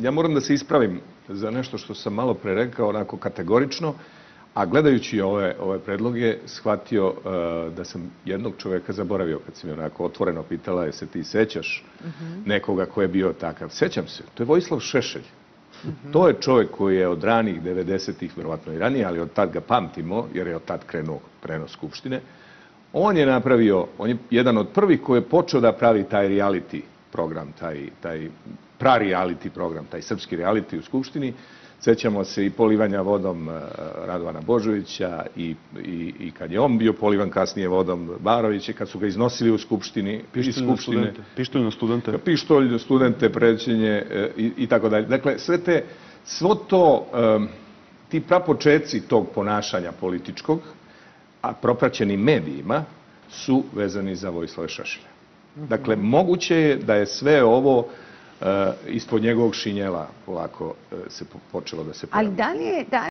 Ja moram da se ispravim za nešto što sam malo pre rekao, onako kategorično, a gledajući ove predloge shvatio da sam jednog čoveka zaboravio kad si mi onako otvoreno pitala je se ti sećaš nekoga ko je bio takav. Sećam se, to je Vojislav Šešelj. To je čovek koji je od ranih 90-ih, verovatno i ranije, ali od tad ga pamtimo, jer je od tad krenuo prenos Skupštine. On je napravio, on je jedan od prvih koji je počeo da pravi taj reality program, taj pra-reality program, taj srpski reality u Skupštini. Sećamo se i polivanja vodom Radovana Božovića i kad je on bio polivan kasnije vodom Barovića, kad su ga iznosili u Skupštini. Pištolj na studente. Pištolj na studente, prećenje i tako dalje. Dakle, svo to, ti prapočetci tog ponašanja političkog, a propraćeni medijima, su vezani za Vojislava Šešelja. Dakle, moguće je da je sve ovo ispod njegovog šinjela polako se počelo da se pojavlja. Ali da li je